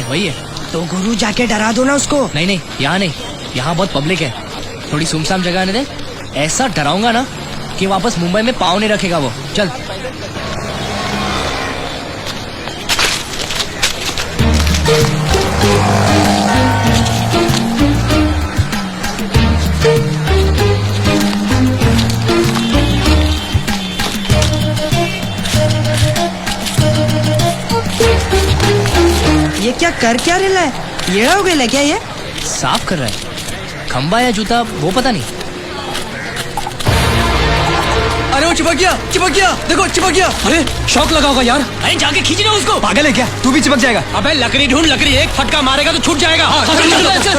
वही है। तो गुरु जाके डरा दो ना उसको। नहीं नहीं, यहाँ नहीं, यहाँ बहुत पब्लिक है, थोड़ी सुमसाम जगह आने दे। ऐसा डराऊंगा ना कि वापस मुंबई में पाँव नहीं रखेगा वो। चल। ये क्या कर क्या रहा है? ये हो गया क्या? ये साफ कर रहा है। खंबा या जूता वो पता नहीं। अरे वो चिपक गया, देखो चिपक गया। अरे शौक लगा होगा यार। अरे जाके खींचना उसको। पागल है क्या? तू भी चिपक जाएगा। अबे लकड़ी ढूंढ, लकड़ी एक फटका मारेगा तो छूट जाएगा। चल।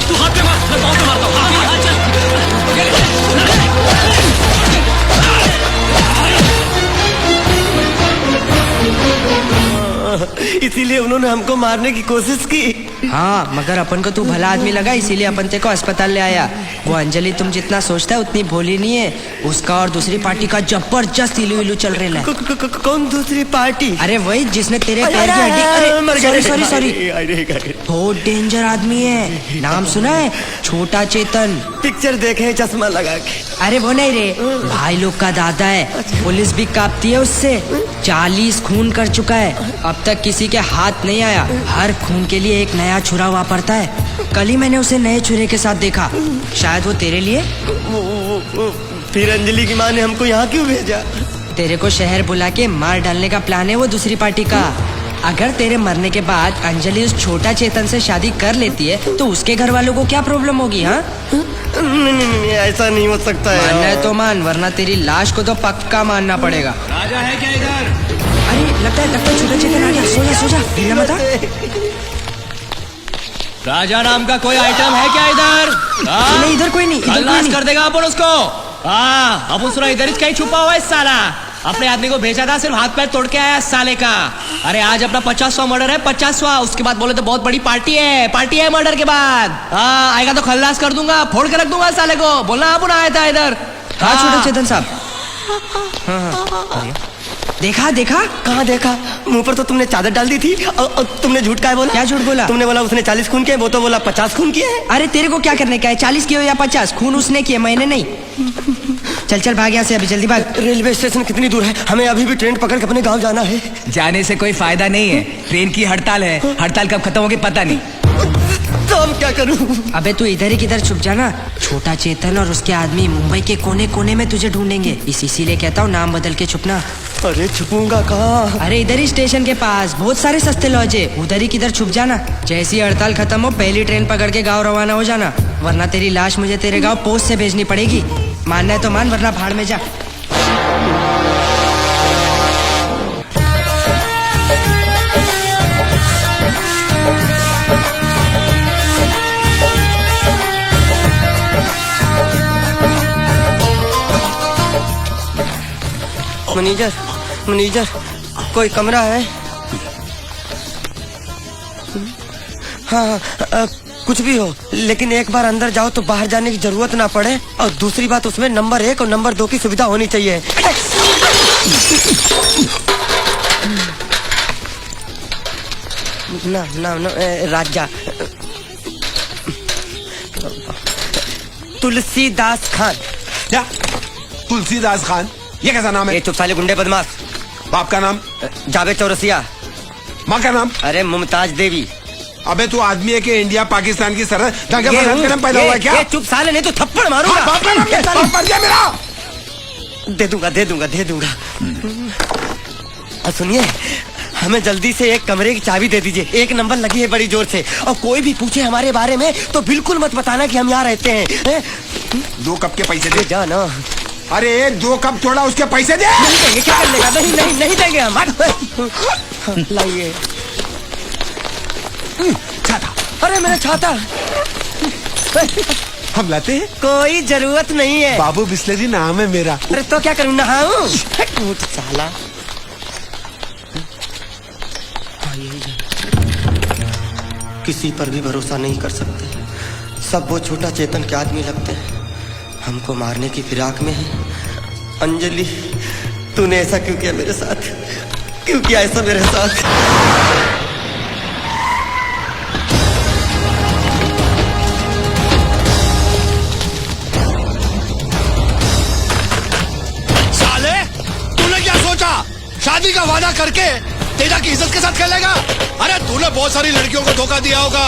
तू हाथ पे मार, मैं पाँव पे मारता हूँ। इसीलिए उन्होंने हमको मारने की कोशिश की। हाँ, मगर अपन को तू भला आदमी लगा, इसीलिए अपन तेरे को अस्पताल ले आया। वो अंजलि तुम जितना सोचता है उतनी भोली नहीं है। उसका और दूसरी पार्टी का जबरदस्त इलू इलू चल रहा है। कौन दूसरी पार्टी? अरे वही जिसने तेरे पैर की हड्डी। सॉरी बहुत डेंजर आदमी है। नाम सुना है? छोटा चेतन। पिक्चर देखे चश्मा लगा के। अरे वो नहीं रे, भाई लोग का दादा है। पुलिस भी कांपती है उससे। 40 खून कर चुका है, अब तक किसी के हाथ नहीं आया। हर खून के लिए एक नया छुरा वापरता है। कल ही मैंने उसे नए छुरे के साथ देखा। शायद वो तेरे लिए। फिर अंजलि की माँ ने हमको यहाँ क्यों भेजा? तेरे को शहर बुला के मार डालने का प्लान है वो दूसरी पार्टी का। अगर तेरे मरने के बाद अंजलि उस छोटा चेतन से शादी कर लेती है तो उसके घर वालों को क्या प्रॉब्लम होगी? हाँ नहीं, ऐसा नहीं हो सकता है। मानना है तो मान, वरना तेरी लाश को तो पक्का मानना पड़ेगा। राजा है क्या इधर? अरे लगता है छोटा चेतन आ गया। सो जा हिलना मत। राजा नाम का कोई आइटम है क्या इधर? नहीं, इधर कोई नहीं। खल्लास कर देगा अपन उसको। हाँ, अपन सुना इधर कहीं छुपा हुआ है साला। अपने आदमी को भेजा था, सिर्फ हाथ पैर तोड़ के आया साले का। अरे आज अपना 50वां मर्डर है, 50वां। उसके बाद बोले तो बहुत बड़ी पार्टी है मर्डर के बाद। हाँ, आएगा तो खल्लास कर दूंगा, फोड़ के रख दूंगा साले को। बोलना अपन आया था इधर। हाँ छोटा चेतन साहब। हाँ। देखा? कहाँ देखा? मुंह पर तो तुमने चादर डाल दी थी। और तुमने झूठ का बोला? क्या झूठ बोला? तुमने बोला उसने 40 खून किए, वो तो बोला 50 खून किए हैं। अरे तेरे को क्या करने का है? 40 किए या 50? खून उसने किए, मैंने नहीं। चल भाग यहाँ से, अभी जल्दी भाग। रेलवे स्टेशन कितनी दूर है? हमें अभी भी ट्रेन पकड़ के अपने गाँव जाना है। जाने से कोई फायदा नहीं है, ट्रेन की हड़ताल है। हड़ताल कब खत्म होगी पता नहीं। तो अब क्या करूं? अबे तू इधर ही किधर छुप जाना। छोटा चेतन और उसके आदमी मुंबई के कोने कोने में तुझे ढूंढेंगे। इसीलिए कहता हूँ नाम बदल के छुपना। अरे छुपूंगा कहाँ? अरे इधर ही स्टेशन के पास बहुत सारे सस्ते लॉज है, उधर ही किधर छुप जाना। जैसी हड़ताल खत्म हो पहली ट्रेन पकड़ के गाँव रवाना हो जाना, वरना तेरी लाश मुझे तेरे गाँव पोस्ट से भेजनी पड़ेगी। मानना है तो मान, वरना भाड़ में जा। मैनेजर कोई कमरा है? हाँ, कुछ भी हो, लेकिन एक बार अंदर जाओ तो बाहर जाने की जरूरत ना पड़े। और दूसरी बात, उसमें नंबर 1 और नंबर 2 की सुविधा होनी चाहिए। ना राजा तुलसीदास खान। क्या? तुलसीदास खान? ये कैसा नाम है? ये चुप साले गुंडे बदमाश। बाप का नाम? जावेद चौरसिया। माँ का नाम? अरे मुमताज देवी। अबे तू आदमी है कि इंडिया पाकिस्तान की सरहद का नाम पैदा हुआ है क्या? ये चुप साले, नहीं तो थप्पड़ मारूंगा। हाँ, बाप का नाम क्या? बाप मर गया मेरा। दे दूंगा। और सुनिए, हमें जल्दी से एक कमरे की चाबी दे दीजिए। एक नंबर लगी है बड़ी जोर से, और कोई भी पूछे हमारे बारे में तो बिल्कुल मत बताना कि हम यहाँ रहते हैं। 2 कप के पैसे दे। जा ना। अरे 2 कप थोड़ा, उसके पैसे दे। नहीं देंगे, क्या कर लेगा? नहीं देंगे हम। लाइए छाता। अरे मेरा छाता। हम लाते हैं। कोई जरूरत नहीं है। बाबू बिस्लरी नाम है मेरा। अरे तो क्या करूँ, नहाऊं? साला किसी पर भी भरोसा नहीं कर सकते। सब वो छोटा चेतन के आदमी लगते हैं, हमको मारने की फिराक में है। अंजलि, तूने ऐसा क्यों किया मेरे साथ? क्यों किया ऐसा मेरे साथ? शादी का वादा करके तेजा की इज्जत के साथ खेलेगा? अरे तूने बहुत सारी लड़कियों को धोखा दिया होगा,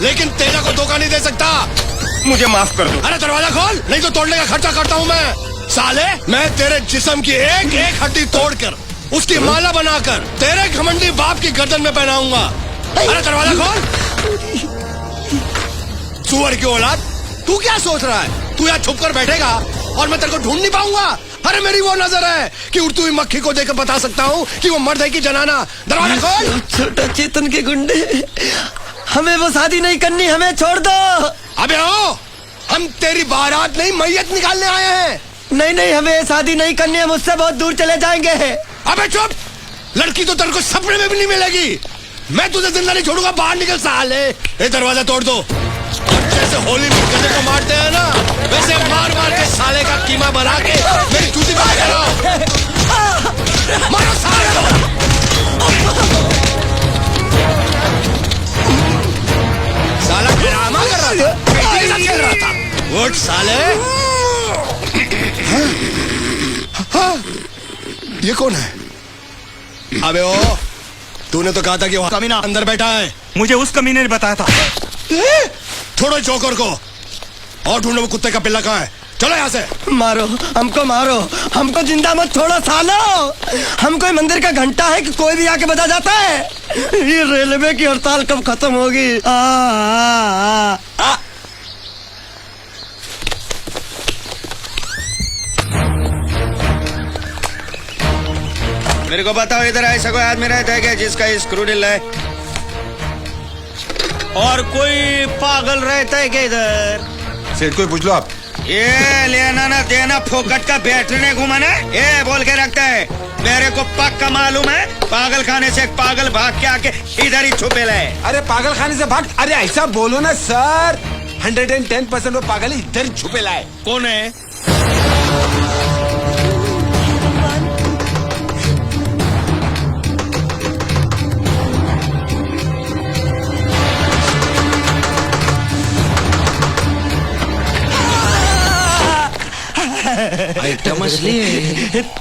लेकिन तेजा को धोखा नहीं दे सकता। मुझे माफ कर दो। अरे दरवाजा खोल, नहीं तो तोड़ने का खर्चा करता हूँ मैं। साले, मैं तेरे जिस्म की एक एक हड्डी तोड़कर उसकी माला बनाकर तेरे घमंडी बाप की गर्दन में पहनाऊंगा। अरे दरवाजा खोल। सुअर की औलाद, तू क्या सोच रहा है? तू यहाँ छुप कर बैठेगा और मैं तेरे को ढूंढ नहीं पाऊंगा? अरे मेरी वो नजर है कि उड़ती हुई मक्खी को देखकर बता सकता हूँ कि वो मर्द है कि जनाना। दरवाजा खोल। छोटा चेतन के गुंडे, हमें वो शादी नहीं करनी, हमें छोड़ दो। अबे ओ, हम तेरी बारात नहीं मैयत निकालने आए हैं। नहीं नहीं, हमें शादी नहीं करनी है, मुझसे बहुत दूर चले जाएंगे। अबे चुप, लड़की तो तेरे को सपने में भी नहीं मिलेगी। मैं तुझे जिंदा नहीं छोड़ूंगा, बाहर निकल साले। ये दरवाजा तोड़ दो। जैसे होली में गधे को मारते हैं ना, वैसे मार मार के साले का कीमा बना के मेरी जूती बना के लाओ। मारो साले को। साला ड्रामा कर रहा था, बेटी के साथ खेल रहा था। उठ साले। हाँ, ये कौन है? अबे ओ, तूने तो कहा था कि वो कमीना अंदर बैठा है। मुझे उस कमीने ने बताया था। छोड़ो जोकर को और ढूंढो वो कुत्ते का पिल्ला कहाँ है। चलो यहाँ से। मारो हमको, मारो हमको, जिंदा मत छोड़ो सालो। हम कोई मंदिर का घंटा है कि कोई भी आके बजा जाता है? ये रेलवे की हड़ताल कब खत्म होगी? मेरे को बताओ, इधर ऐसा कोई आदमी रहता है क्या जिसका स्क्रू ढीला है? और कोई पागल रहता है क्या इधर? सेठ को पूछ लो आप। ये लेना ना देना फोकट का बैठने घुमाना, ये बोल के रखता है। मेरे को पक्का मालूम है, पागल खाने से एक पागल भाग के आके इधर ही छुपे लाए। अरे पागल खाने से भाग? अरे ऐसा बोलो ना सर। 110% वो पागल इधर छुपे लाए। कौन है? मछली।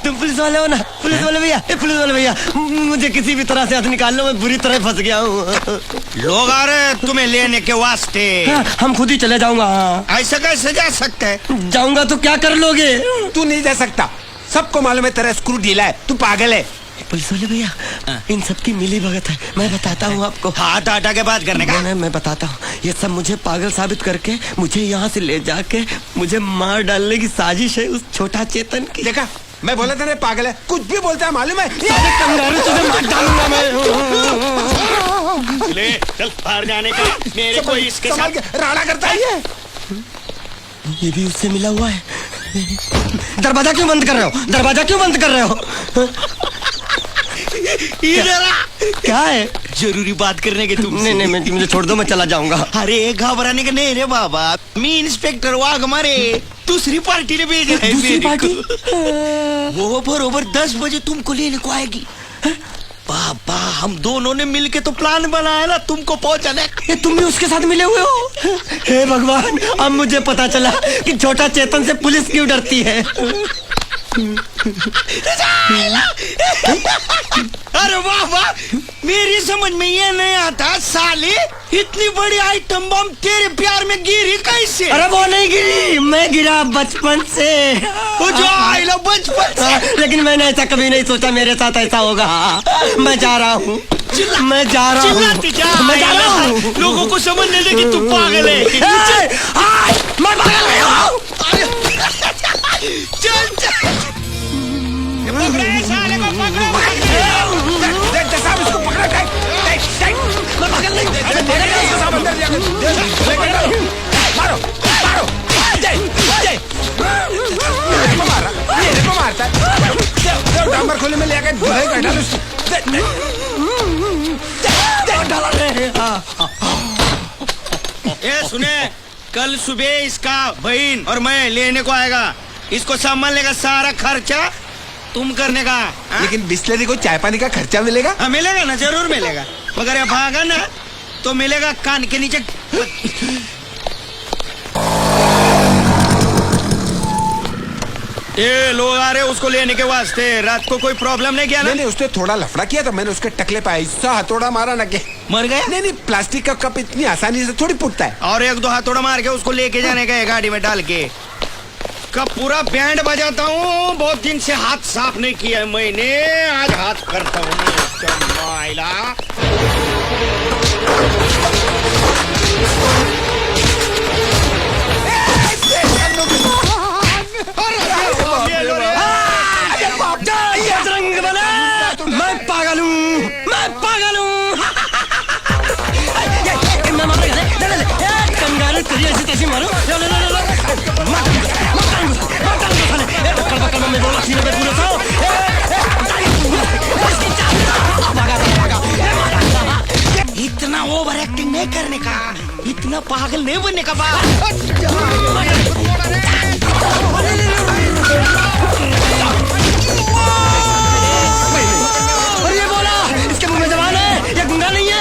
तुम पुलिस वाले हो ना? पुलिस वाले भैया, पुलिस वाले भैया, मुझे किसी भी तरह से हाथ निकाल लो, मैं बुरी तरह फंस गया हूँ। लोग आ रहे हैं तुम्हें लेने के वास्ते। हम खुद ही चले जाऊंगा। ऐसा कैसे जा सकते है? जाऊंगा तो क्या कर लोगे? तू नहीं जा सकता, सबको मालूम है तेरा स्क्रू ढीला है, तू पागल है। पुलिस वाले भैया, इन सब की मिली भगत है, मैं बताता हूँ आपको। हाथ हटा के बात करने का। नहीं, मैं बताता हूँ। ये सब मुझे पागल साबित करके मुझे यहाँ से ले जाके मुझे मार डालने की साजिश है उस छोटा चेतन की। देखा, मैं बोला था ना पागल है, कुछ भी बोलता है मालूम है। कंगारू तुझे मार डालूंगा मैं। ले चल बाहर जाने का। मेरे को इसके साथ राड़ा करता है ये भी उससे मिला हुआ है। दरवाजा क्यों बंद कर रहे हो? दरवाजा क्यों बंद कर रहे हो? इधर आ। क्या है? जरूरी बात करने के तुम। नहीं नहीं, मुझे छोड़ दो, मैं चला जाऊंगा। अरे घबराने का नहीं रे बाबा, मैं इंस्पेक्टर वाघ मारे दूसरी पार्टी ने भेजा है। दूसरी पार्टी? वो बरोबर 10 बजे तुमको लेने को आएगी। बाबा, हम दोनों ने मिलके तो प्लान बनाया ना तुमको पहुंचाने। ये तुम भी उसके साथ मिले हुए हो? हे भगवान, अब मुझे पता चला कि छोटा चेतन से पुलिस क्यों डरती है। अरे वाह वाह, मेरी समझ में ये नहीं आता साले, इतनी बड़ी आइटम बम तेरे प्यार में गिरी कैसे? अरे वो नहीं गिरी, मैं गिरा बचपन से। वो जो आइला बचपन से। लेकिन मैंने ऐसा कभी नहीं सोचा मेरे साथ ऐसा होगा। मैं जा रहा हूँ, मैं जा रहा हूँ, मैं जा रहा हूँ। लोगों को समझने दे कि तू पागल है। मैं पागल नहीं हूँ। चल चल, पकड़े साले को, पकड़ो। साहब, इसको पकड़ा। मैं पागल नहीं हूँ। मारो मारो, मेरे को मारता है। डांबर खोले में ले आकर धुलाई कर डालो। ये सुने, कल सुबह इसका बहन और मैं लेने को आएगा। इसको संभालने का सारा खर्चा तुम करने का। लेकिन बिस्लरी को चाय पानी का खर्चा मिलेगा? हाँ मिलेगा ना, जरूर मिलेगा। मगर ये भागा ना तो मिलेगा कान के नीचे। ये लोग आ रहे उसको लेने के वास्ते। रात को कोई प्रॉब्लम नहीं किया ना? नहीं उसने थोड़ा लफड़ा किया था, मैंने उसके टकले पे ऐसा हथौड़ा मारा ना कि मर गया। नहीं प्लास्टिक का कप इतनी आसानी से थोड़ी फूटता है। और एक दो हाथोड़ा मार के उसको लेके जाने का है गाड़ी में डाल के। कब पूरा बैंड बजाता हूँ। बहुत दिन से हाथ साफ नहीं किया है मैंने, आज हाथ करता हूँ। मैं पागल हूँ, मैं पागल हूँ। मैं मारो कंगारू तुझे ऐसी तैसी मारो। इतना ओवर एक्टिंग नहीं करने का, इतना पागल नहीं बनने का। और ये बोला इसके मुंह में जबान है, ये गुंगा नहीं है।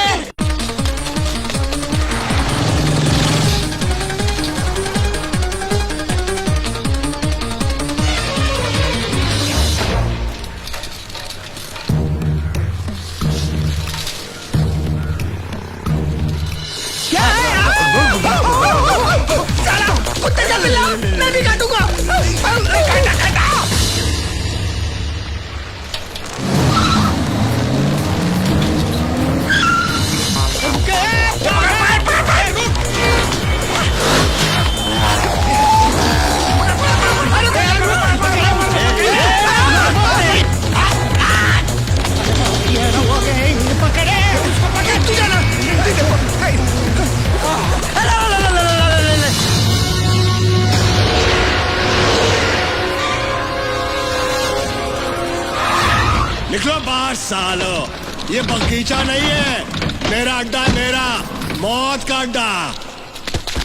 मैं भी काटूंगा। निकलो बाहर सालो, ये बगीचा नहीं है, मेरा अड्डा है, मेरा मौत का अड्डा।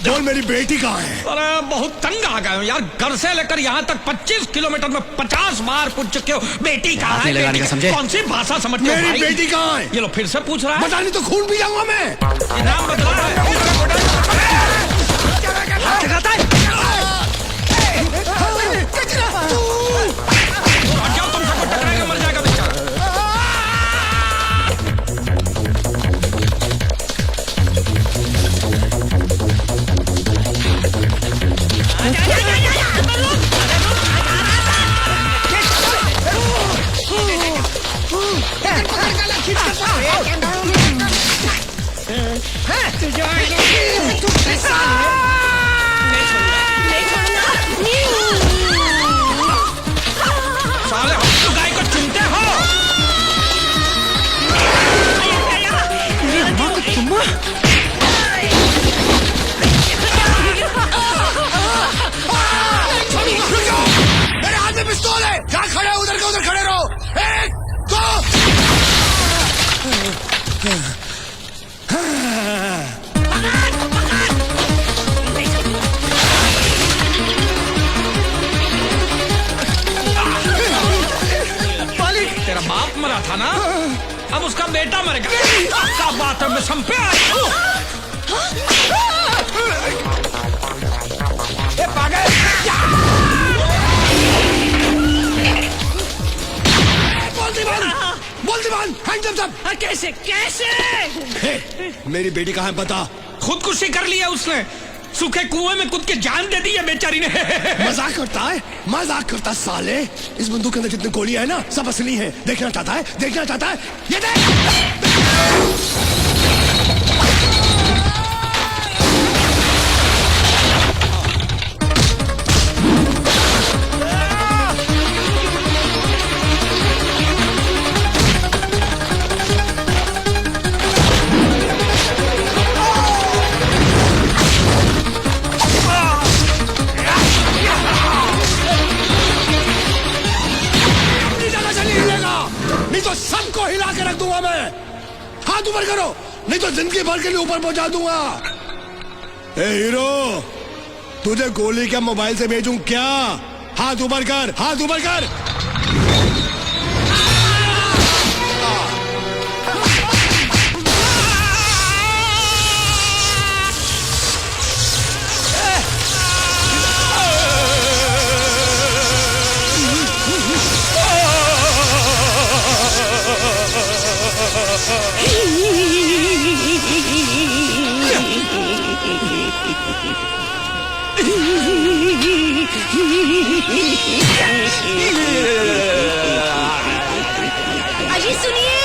बोल मेरी बेटी कहाँ है? अरे बहुत तंग आ गए हो यार, घर से लेकर यहाँ तक 25 किलोमीटर में 50 बार पूछ चुके हो बेटी कहाँ है, लगाने का समझे? कौन सी भाषा समझते हो मेरी भाई? बेटी कहाँ है? ये लो फिर से पूछ रहा है। बता नहीं तो खून पी जाऊंगा मैं। ये नाम बदला है। जाओ, तुम सबको टकराएगा, मर जाएगा बेचारा। साले हम गाय को चुनते हो। मेरे हाथ में पिस्तौल है, जहाँ खड़े हो उधर का उधर खड़े रहो। एक दो। तेरा बाप मरा था ना, अब उसका बेटा मरेगा। क्या बात है, मैं संपे आया हूँ। बोल दीवान, हैंड्स अप। कैसे कैसे? मेरी बेटी कहाँ है बता। खुदकुशी कर लिया उसने, सूखे कुएं में कूद के जान दे दी है बेचारी ने। मजाक करता है, मजाक करता है साले। इस बंदूक के अंदर जितनी गोलियां है ना, सब असली है। देखना चाहता है, देखना चाहता है, ये देख। नहीं तो सबको हिला के रख दूंगा मैं। हाथ ऊपर करो, नहीं तो जिंदगी भर के लिए ऊपर पहुंचा दूंगा। ए हीरो, तुझे गोली क्या मोबाइल से भेजूं क्या? हाथ ऊपर कर, हाथ ऊपर कर। अजी सुनिए,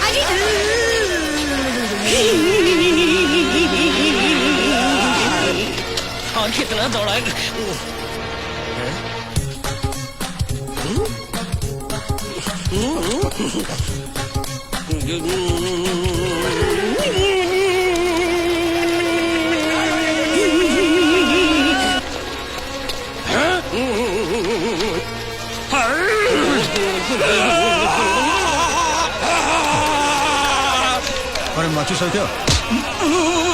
अजी और कितना दौड़ा अरे माचिस है क्या?